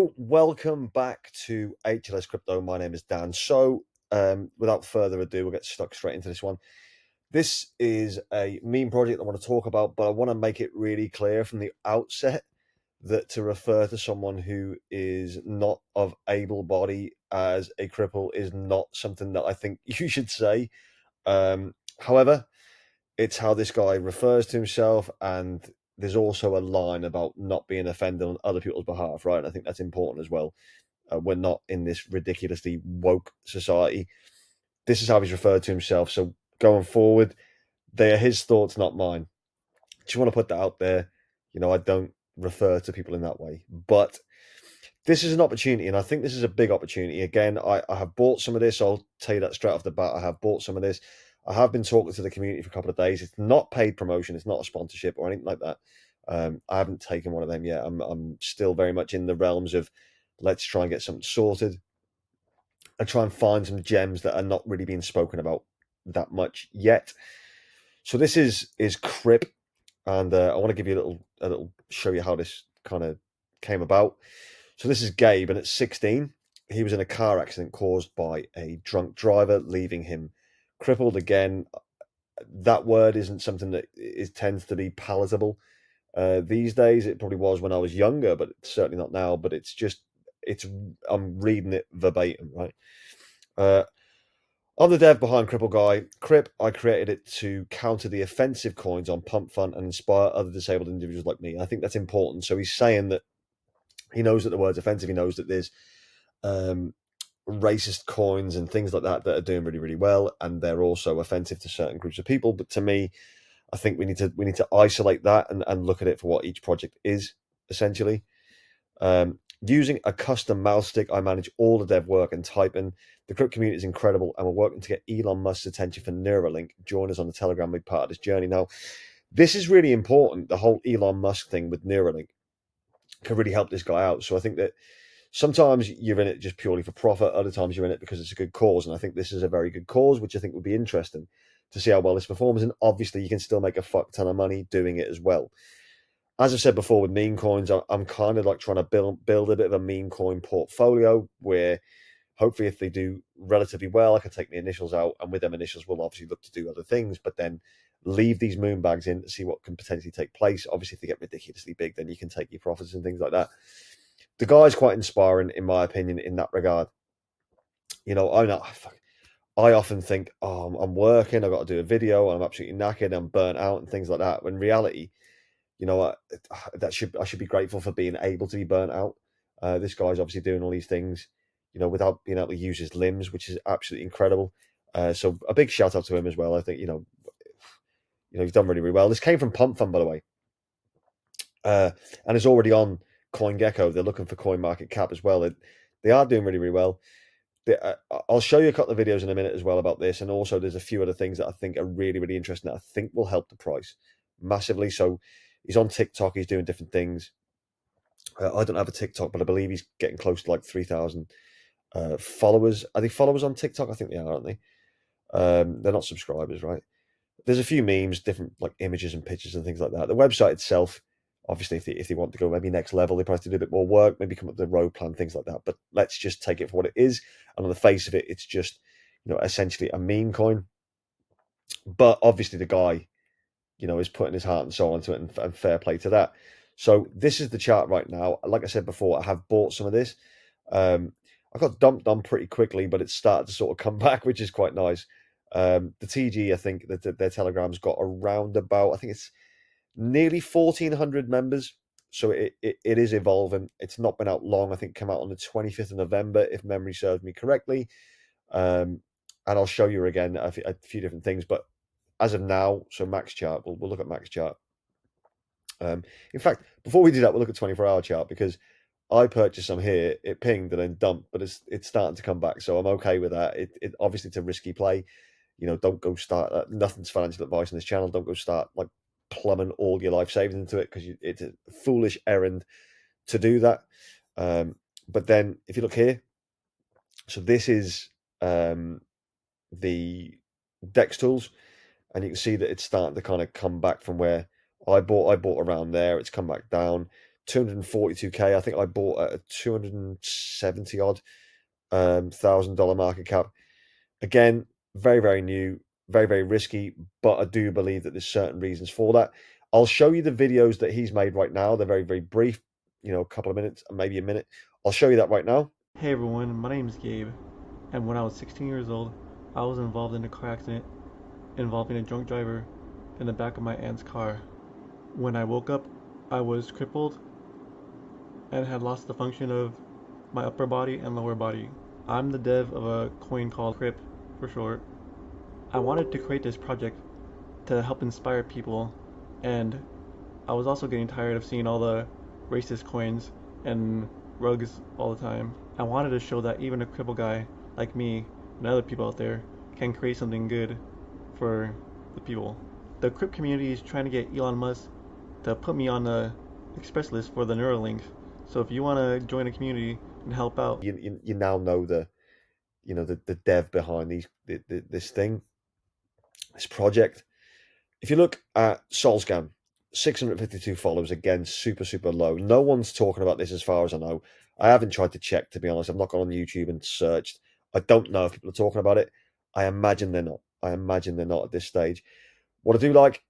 So, welcome back to 100X Crypto. My name is Dan. Without further ado, we'll get stuck straight into this one. This is a meme project I want to talk about, but I want to make it really clear from the outset that to refer to someone who is not of able body as a cripple is not something that I think you should say. However, it's how this guy refers to himself, and there's also a line about not being offended on other people's behalf, right? And I think that's important as well. We're not in this ridiculously woke society. This is how he's referred to himself. So going forward, they are his thoughts, not mine. Just want to put that out there. I don't refer to people in that way, but this is an opportunity, and I think this is a big opportunity. Again, I have bought some of this. I'll tell you that straight off the bat. I have bought some of this. I have been talking to the community for a couple of days. It's not paid promotion. It's not a sponsorship or anything like that. I haven't taken one of them yet. I'm still very much in the realms of let's try and get something sorted and try and find some gems that are not really being spoken about that much yet. So this is CRIP, and I want to give you a little show you how this kind of came about. So this is Gabe, and at 16, he was in a car accident caused by a drunk driver, leaving him crippled. Again, that word isn't something that tends to be palatable these days. It probably was when I was younger, but it's certainly not now. But I'm reading it verbatim, right? I'm the dev behind Cripple Guy. Crip, I created it to counter the offensive coins on Pump Fun and inspire other disabled individuals like me. I think that's important. So he's saying that he knows that the word's offensive. He knows that there's um, racist coins and things like that are doing really, really well, and they're also offensive to certain groups of people. But to me, I think we need to isolate that and look at it for what each project is essentially. Using a custom mouse stick, I manage all the dev work and typing. The crypto community is incredible, and we're working to get Elon Musk's attention for Neuralink. Join us on the Telegram, big part of this journey. Now, this is really important. The whole Elon Musk thing with Neuralink can really help this guy out. So I think that sometimes you're in it just purely for profit. Other times you're in it because it's a good cause. And I think this is a very good cause, which I think would be interesting to see how well this performs. And obviously you can still make a fuck ton of money doing it as well. As I said before with meme coins, I'm kind of like trying to build a bit of a meme coin portfolio where hopefully if they do relatively well, I can take the initials out. And with them initials, we'll obviously look to do other things, but then leave these moon bags in to see what can potentially take place. Obviously, if they get ridiculously big, then you can take your profits and things like that. The guy's quite inspiring, in my opinion, in that regard. I'm not. I often think, oh, I'm working, I've got to do a video, and I'm absolutely knackered, I'm burnt out, and things like that. When in reality, I should be grateful for being able to be burnt out. This guy's obviously doing all these things, without being able to use his limbs, which is absolutely incredible. So a big shout out to him as well. I think he's done really, really well. This came from Pump Fund, by the way, and it's already on CoinGecko. They're looking for Coin Market Cap as well. They are doing really, really well. I'll show you a couple of videos in a minute as well about this, and also there's a few other things that I think are really, really interesting that I think will help the price massively. So he's on TikTok. He's doing different things. I don't have a TikTok, but I believe he's getting close to like 3,000 followers. Are they followers on TikTok? I think they are, aren't they? They're not subscribers, right? There's a few memes, different like images and pictures and things like that. The website itself, obviously, if they want to go maybe next level, they probably have to do a bit more work, maybe come up with a road plan, things like that. But let's just take it for what it is. And on the face of it, it's just essentially a meme coin. But obviously, the guy is putting his heart and soul into it, and fair play to that. So this is the chart right now. Like I said before, I have bought some of this. I got dumped on pretty quickly, but it's started to sort of come back, which is quite nice. The TG, I think that their Telegram's got around about, I think it's nearly 1,400 members. So it is evolving. It's not been out long. I think it came out on the 25th of November, if memory serves me correctly. And I'll show you again a few different things. But as of now, so max chart, we'll look at max chart. In fact, before we do that, we'll look at 24-hour chart, because I purchased some here, it pinged and then dumped, but it's starting to come back, so I'm okay with that. It obviously, it's a risky play. Don't go start. Nothing's financial advice on this channel. Don't go start like plumbing all your life savings into it, because it's a foolish errand to do that. But then if you look here, so this is the Dex tools, and you can see that it's starting to kind of come back from where I bought around there. It's come back down. 242K. I think I bought at a 270 odd $1,000 market cap. Again, very, very new, very, very risky, but I do believe that there's certain reasons for that. I'll show you the videos that he's made right now. They're very, very brief, a couple of minutes, maybe a minute. I'll show you that right now. Hey everyone, my name is Gabe, and when I was 16 years old, I was involved in a car accident involving a drunk driver in the back of my aunt's car. When I woke up, I was crippled and had lost the function of my upper body and lower body. I'm the dev of a coin called CRIP for short. I wanted to create this project to help inspire people, and I was also getting tired of seeing all the racist coins and rugs all the time. I wanted to show that even a crippled guy like me and other people out there can create something good for the people. The crypt community is trying to get Elon Musk to put me on the express list for the Neuralink. So if you want to join a community and help out, You now know the dev behind this thing, this project. If you look at Solscan, 652 followers, again, super, super low. No one's talking about this as far as I know. I haven't tried to check, to be honest. I've not gone on YouTube and searched. I don't know if people are talking about it. I imagine they're not. I imagine they're not at this stage. What I do like,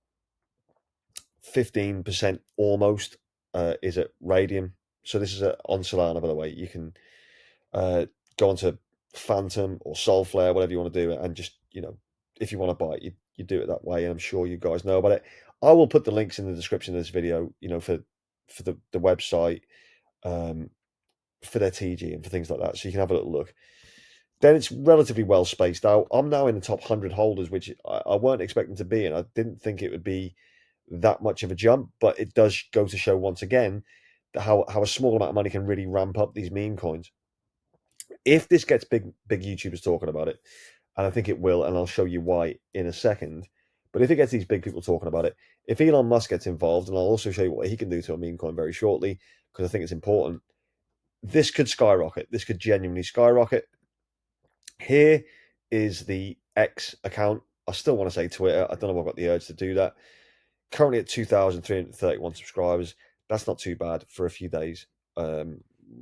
15% almost is at Radium. So this is on Solana, by the way. You can go onto Phantom or Soulflare, whatever you want to do, and just, if you want to buy it, you do it that way. And I'm sure you guys know about it. I will put the links in the description of this video, for the website, for their TG and for things like that. So you can have a little look. Then it's relatively well spaced out. I'm now in the top 100 holders, which I weren't expecting to be, and I didn't think it would be that much of a jump, but it does go to show once again that how a small amount of money can really ramp up these meme coins. If this gets big YouTubers talking about it, and I think it will, and I'll show you why in a second. But if it gets these big people talking about it, if Elon Musk gets involved, and I'll also show you what he can do to a meme coin very shortly, because I think it's important, this could skyrocket. This could genuinely skyrocket. Here is the X account. I still want to say Twitter. I don't know if I've got the urge to do that. Currently at 2,331 subscribers. That's not too bad for a few days,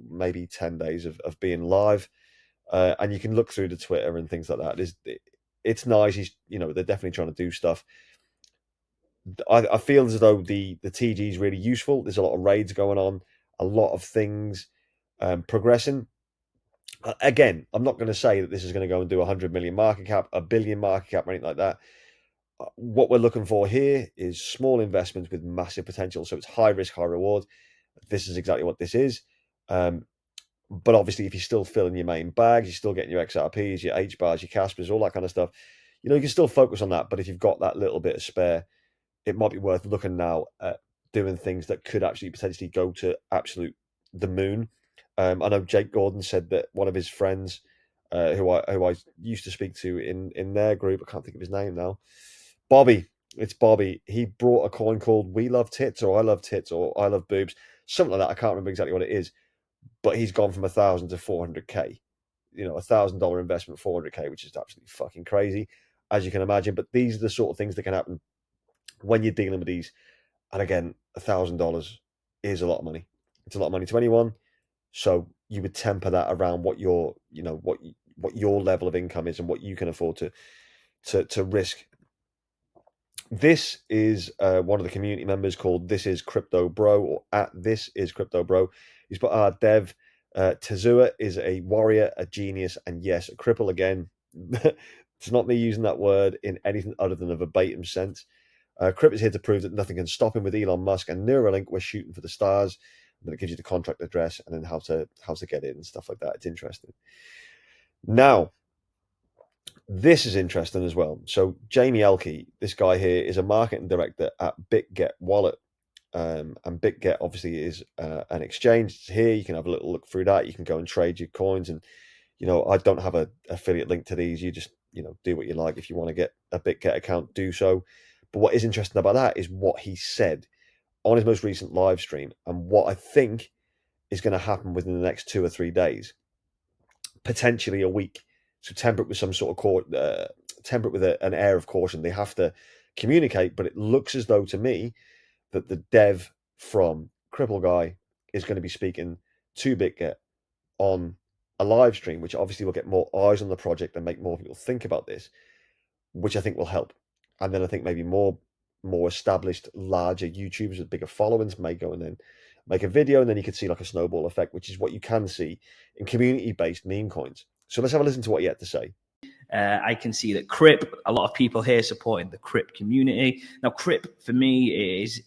maybe 10 days of being live. And you can look through the Twitter and things like that. It's nice. They're definitely trying to do stuff. I feel as though the TG is really useful. There's a lot of raids going on, a lot of things progressing. Again, I'm not going to say that this is going to go and do 100 million market cap, a billion market cap, or anything like that. What we're looking for here is small investments with massive potential. So it's high risk, high reward. This is exactly what this is. But obviously, if you're still filling your main bags, you're still getting your XRPs, your H bars, your Caspers, all that kind of stuff, you can still focus on that. But if you've got that little bit of spare, it might be worth looking now at doing things that could actually potentially go to absolute the moon. I know Jake Gordon said that one of his friends, who I used to speak to in their group, I can't think of his name now, Bobby. It's Bobby. He brought a coin called "We Love Tits" or "I Love Tits" or "I Love Boobs," something like that. I can't remember exactly what it is, but he's gone from 1,000 to 400K. $1,000 investment, 400K, which is absolutely fucking crazy, as you can imagine. But these are the sort of things that can happen when you're dealing with these. And again, $1,000 is a lot of money. It's a lot of money to anyone. So you would temper that around what your, what your level of income is and what you can afford to risk. This is one of the community members called This Is Crypto Bro, or at This Is Crypto Bro. He's put our dev. Tazua is a warrior, a genius, and yes, a cripple again. It's not me using that word in anything other than a verbatim sense. Crip is here to prove that nothing can stop him with Elon Musk and Neuralink. We're shooting for the stars. And then it gives you the contract address and then how to get in and stuff like that. It's interesting. Now, this is interesting as well. So Jamie Elke, this guy here, is a marketing director at BitGet Wallet. And BitGet obviously is an exchange. It's here. You can have a little look through that. You can go and trade your coins. And, I don't have an affiliate link to these. You just, do what you like. If you want to get a BitGet account, do so. But what is interesting about that is what he said on his most recent live stream and what I think is going to happen within the next 2 or 3 days, potentially a week. So temper it with some sort of temper it with an air of caution. They have to communicate, but it looks as though to me that the dev from Cripple Guy is going to be speaking to BitGet on a live stream, which obviously will get more eyes on the project and make more people think about this, which I think will help. And then I think maybe more established, larger YouTubers with bigger followings may go and then make a video, and then you could see like a snowball effect, which is what you can see in community-based meme coins. So let's have a listen to what he had to say. I can see that CRIP, a lot of people here supporting the CRIP community. Now, CRIP for me is,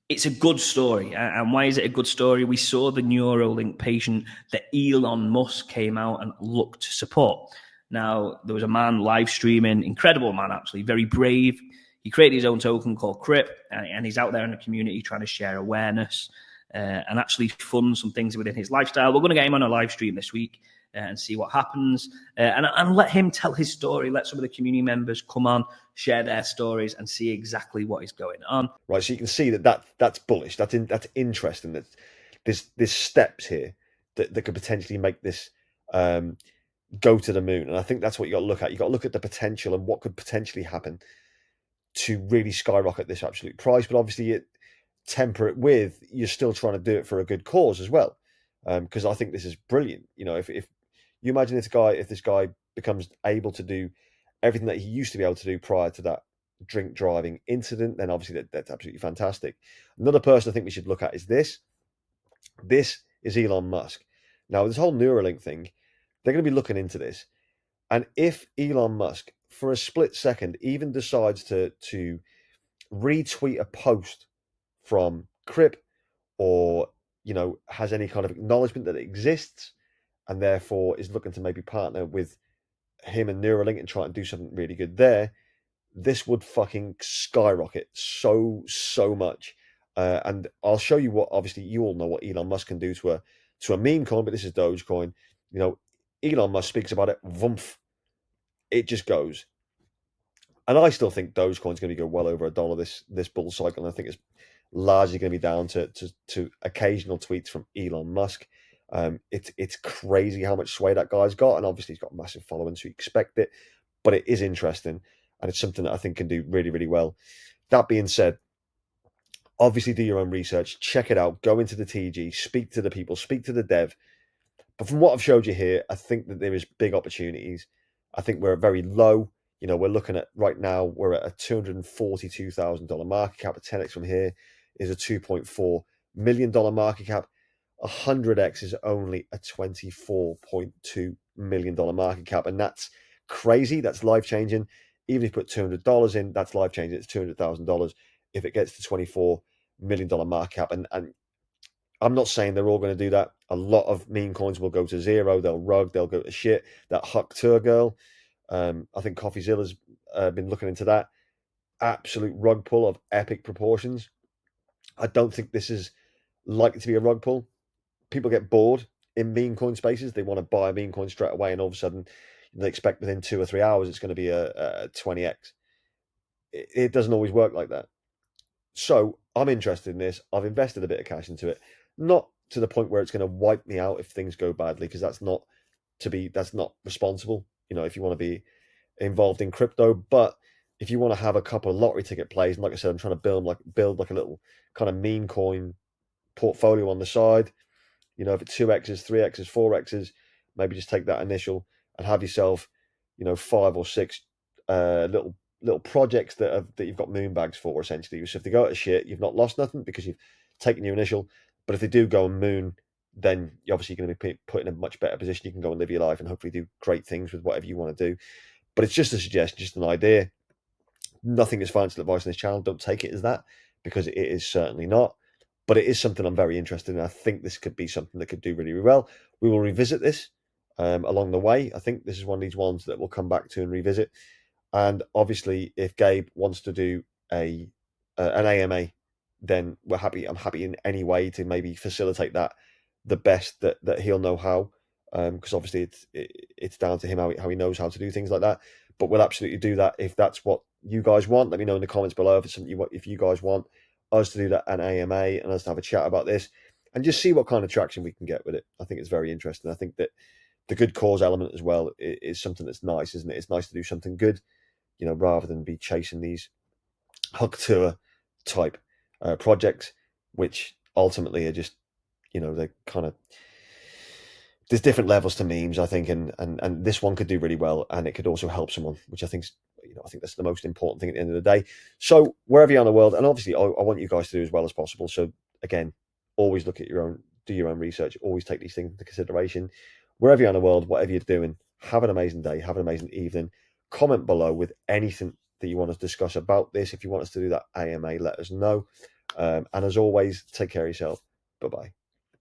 it's a good story. And why is it a good story? We saw the Neuralink patient that Elon Musk came out and looked to support. Now, there was a man live streaming, incredible man, actually, very brave. He created his own token called CRIP, and he's out there in the community trying to share awareness and actually fund some things within his lifestyle. We're going to get him on a live stream this week and see what happens, and let him tell his story. Let some of the community members come on, share their stories, and see exactly what is going on. Right, so you can see that's bullish. That's interesting. That there's steps here that could potentially make this go to the moon, and I think that's what you got to look at. You got to look at the potential and what could potentially happen to really skyrocket this absolute price. But obviously, temper it with you're still trying to do it for a good cause as well, because I think this is brilliant. If you imagine this guy becomes able to do everything that he used to be able to do prior to that drink driving incident, then obviously that's absolutely fantastic. Another person I think we should look at is this. This is Elon Musk. Now, this whole Neuralink thing, they're going to be looking into this. And if Elon Musk, for a split second, even decides to retweet a post from CRIP, or has any kind of acknowledgement that it exists, and therefore is looking to maybe partner with him and Neuralink and try and do something really good there, this would fucking skyrocket so much. And I'll show you what, obviously you all know what Elon Musk can do to a meme coin, but this is Dogecoin. Elon Musk speaks about it, vumph, it just goes. And I still think Dogecoin's going to go well over $1 this bull cycle, and I think it's largely going to be down to occasional tweets from Elon Musk. It's crazy how much sway that guy's got, and obviously he's got massive following, so you expect it. But it is interesting, and it's something that I think can do really, really well. That being said, obviously do your own research, check it out, go into the TG, speak to the people, speak to the dev. But from what I've showed you here, I think that there is big opportunities. I think we're very low. We're looking at right now, we're at a $242,000 market cap. A 10x from here is a $2.4 million market cap. 100x is only a $24.2 million market cap. And that's crazy. That's life changing. Even if you put $200 in, that's life changing. It's $200,000 if it gets to $24 million market cap. And I'm not saying they're all going to do that. A lot of meme coins will go to zero. They'll rug. They'll go to shit. That Huck Tour girl, I think CoffeeZilla's been looking into that. Absolute rug pull of epic proportions. I don't think this is likely to be a rug pull. People get bored in meme coin spaces. They want to buy a meme coin straight away, and all of a sudden they expect within 2 or 3 hours it's going to be a 20x. It doesn't always work like that. So I'm interested in this. I've invested a bit of cash into it, not to the point where it's going to wipe me out if things go badly, because that's not responsible. If you want to be involved in crypto, but if you want to have a couple of lottery ticket plays, and like I said, I'm trying to build like a little kind of meme coin portfolio on the side. If it's 2x's, 3x's, 4x's, maybe just take that initial and have yourself, 5 or 6 little projects that you've got moon bags for, essentially. So if they go to shit, you've not lost nothing because you've taken your initial. But if they do go and moon, then you're obviously going to be put in a much better position. You can go and live your life and hopefully do great things with whatever you want to do. But it's just a suggestion, just an idea. Nothing is financial advice on this channel. Don't take it as that, because it is certainly not. But it is something I'm very interested in. I think this could be something that could do really, really well. We will revisit this along the way. I think this is one of these ones that we'll come back to and revisit. And obviously, if Gabe wants to do an AMA, then we're happy. I'm happy in any way to maybe facilitate that the best that he'll know how. Because obviously it's down to him how he knows how to do things like that. But we'll absolutely do that if that's what you guys want. Let me know in the comments below if it's something if you guys want us to do that an AMA and us to have a chat about this and just see what kind of traction we can get with it. I think it's very interesting. I think that the good cause element as well is something that's nice, isn't it? It's nice to do something good, rather than be chasing these hug tour type projects, which ultimately are just, they kind of, there's different levels to memes, I think, and this one could do really well, and it could also help someone, which I think, I think that's the most important thing at the end of the day. So wherever you are in the world, and obviously I want you guys to do as well as possible. So again, always look at do your own research, always take these things into consideration. Wherever you are in the world, whatever you're doing, have an amazing day, have an amazing evening. Comment below with anything that you want to discuss about this. If you want us to do that AMA, let us know. And as always, take care of yourself. Bye-bye.